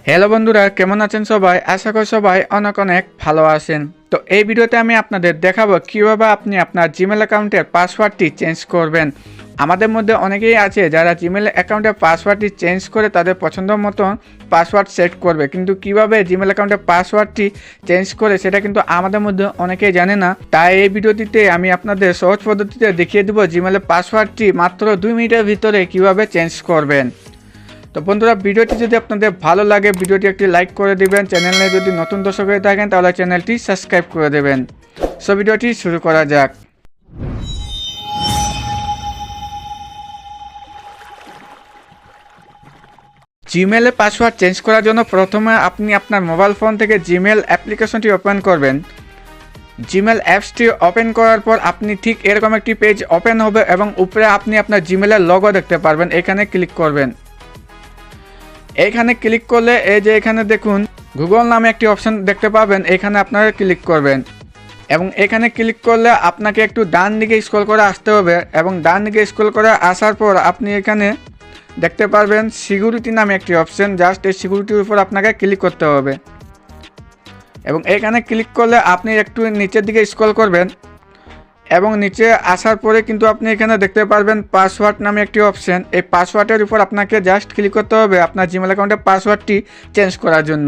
Hello বন্ধুরা, কেমন আছেন সবাই? আশা করি সবাই অনেক অনেক ভালো আছেন। তো এই ভিডিওতে আমি আপনাদের দেখাবো কিভাবে আপনি আপনার জিমেল অ্যাকাউন্টের পাসওয়ার্ডটি চেঞ্জ করবেন। আমাদের মধ্যে অনেকেই আছে যারা জিমেল অ্যাকাউন্টের পাসওয়ার্ডটি চেঞ্জ করে তাদের পছন্দ মতন পাসওয়ার্ড সেট করবে, কিন্তু কিভাবে জিমেল অ্যাকাউন্টের পাসওয়ার্ডটি চেঞ্জ করে সেটা কিন্তু আমাদের মধ্যে অনেকেই জানে না। তাই এই ভিডিওটিতে আমি আপনাদের সহজ পদ্ধতিতে দেখিয়ে দেবো জিমেলের পাসওয়ার্ডটি মাত্র 2 মিনিটের ভিতরে কিভাবে চেঞ্জ করবেন। তো বন্ধুরা, ভিডিওটি যদি আপনাদের ভালো লাগে ভিডিওটি একটি লাইক করে দিবেন। চ্যানেলে যদি নতুন দর্শক হয়ে থাকেন তাহলে চ্যানেলটি সাবস্ক্রাইব করে দেবেন। সো ভিডিওটি শুরু করা যাক। জিমেলে পাসওয়ার্ড চেঞ্জ করার জন্য প্রথমে আপনি আপনার মোবাইল ফোন থেকে জিমেল অ্যাপ্লিকেশনটি ওপেন করবেন। জিমেল অ্যাপসটি ওপেন করার পর আপনি ঠিক এরকম একটি পেজ ওপেন হবে এবং উপরে আপনি আপনার জিমেলের লোগো দেখতে পারবেন। এখানে ক্লিক করবেন। এখানে ক্লিক করলে এই যে এখানে দেখুন গুগল নামে একটি অপশন দেখতে পাবেন, এখানে আপনারা ক্লিক করবেন এবং এখানে ক্লিক করলে আপনাকে একটু ডান দিকে স্ক্রল করে আসতে হবে এবং ডান দিকে স্ক্রল করে আসার পর আপনি এখানে দেখতে পারবেন সিকিউরিটি নামে একটি অপশন। জাস্ট এই সিকিউরিটির উপর আপনাকে ক্লিক করতে হবে এবং এখানে ক্লিক করলে আপনি একটু নিচের দিকে স্ক্রল করবেন এবং নিচে আসার পরে কিন্তু আপনি এখানে দেখতে পারবেন পাসওয়ার্ড নামে একটি অপশন। এই পাসওয়ার্ডের উপর আপনাকে জাস্ট ক্লিক করতে হবে আপনার জিমেল অ্যাকাউন্টের পাসওয়ার্ডটি চেঞ্জ করার জন্য।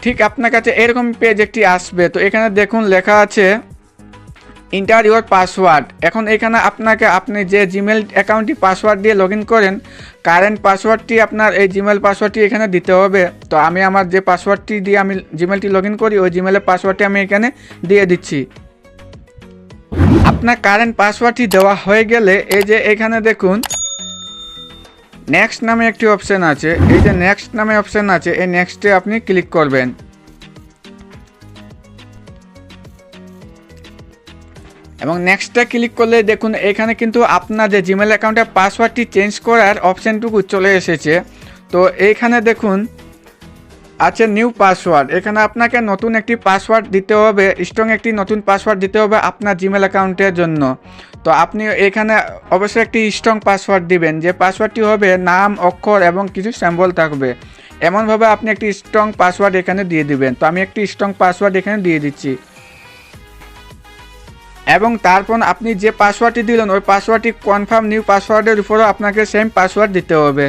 ঠিক আপনার কাছে এরকম পেজ একটি আসবে। তো এখানে দেখুন লেখা আছে এন্টার ইউর পাসওয়ার্ড। এখন এখানে আপনাকে আপনি যে জিমেল অ্যাকাউন্টটি পাসওয়ার্ড দিয়ে লগ ইন করেন কারেন্ট পাসওয়ার্ডটি আপনার এই জিমেল পাসওয়ার্ডটি এখানে দিতে হবে। তো আমি আমার যে পাসওয়ার্ডটি দিয়ে আমি জিমেলটি লগ ইন করি ওই জিমেলের পাসওয়ার্ডটি আমি এখানে দিয়ে দিচ্ছি। আপনার কারেন্ট পাসওয়ার্ডটি দেওয়া হয়ে গেলে এই যে এখানে দেখুন নেক্সট নামে একটি অপশন আছে। এই যে নেক্সট নামে অপশন আছে, এই নেক্সটে আপনি ক্লিক করবেন এবং নেক্সটে ক্লিক করলে দেখুন এখানে কিন্তু আপনার যে জিমেল অ্যাকাউন্টের পাসওয়ার্ডটি চেঞ্জ করার অপশানটুকু চলে এসেছে। তো এইখানে দেখুন আছে নিউ পাসওয়ার্ড। এখানে আপনাকে নতুন একটি পাসওয়ার্ড দিতে হবে, স্ট্রং একটি নতুন পাসওয়ার্ড দিতে হবে আপনার জিমেল অ্যাকাউন্টের জন্য। তো আপনি এখানে অবশ্যই একটি স্ট্রং পাসওয়ার্ড দিবেন, যে পাসওয়ার্ডটি হবে নাম, অক্ষর এবং কিছু সিম্বল থাকবে। এমনভাবে আপনি একটি স্ট্রং পাসওয়ার্ড এখানে দিয়ে দিবেন। তো আমি একটি স্ট্রং পাসওয়ার্ড এখানে দিয়ে দিচ্ছি এবং তারপর আপনি যে পাসওয়ার্ডটি দিলেন ওই পাসওয়ার্ডটি কনফার্ম নিউ পাসওয়ার্ডের উপরেও আপনাকে সেম পাসওয়ার্ড দিতে হবে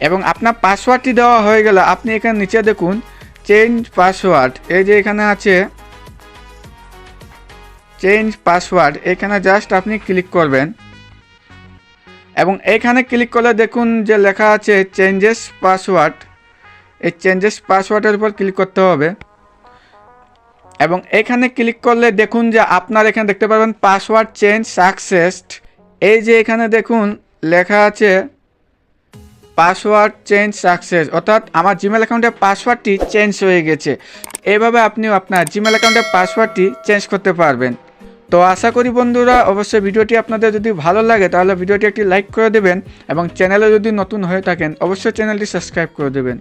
এবং আপনার পাসওয়ার্ডটি দেওয়া হয়ে গেলে আপনি এখানে নিচে দেখুন চেঞ্জ পাসওয়ার্ড। এই যে এখানে আছে চেঞ্জ পাসওয়ার্ড, এখানে জাস্ট আপনি ক্লিক করবেন এবং এখানে ক্লিক করলে দেখুন যে লেখা আছে চেঞ্জেস পাসওয়ার্ড। এই চেঞ্জেস পাসওয়ার্ডের উপর ক্লিক করতে হবে এবং এখানে ক্লিক করলে দেখুন যে আপনার এখানে দেখতে পাবেন পাসওয়ার্ড চেঞ্জ সাকসেসড। এই যে এখানে দেখুন লেখা আছে পাসওয়ার্ড চেঞ্জ সাকসেস, অর্থাৎ আমার জিমেল অ্যাকাউন্টের পাসওয়ার্ডটি চেঞ্জ হয়ে গেছে। এইভাবে আপনিও আপনার জিমেল অ্যাকাউন্টের পাসওয়ার্ডটি চেঞ্জ করতে পারবেন। তো আশা করি বন্ধুরা অবশ্যই ভিডিওটি আপনাদের যদি ভালো লাগে তাহলে ভিডিওটি একটি লাইক করে দেবেন এবং চ্যানেলে যদি নতুন হয়ে থাকেন অবশ্যই চ্যানেলটি সাবস্ক্রাইব করে দেবেন।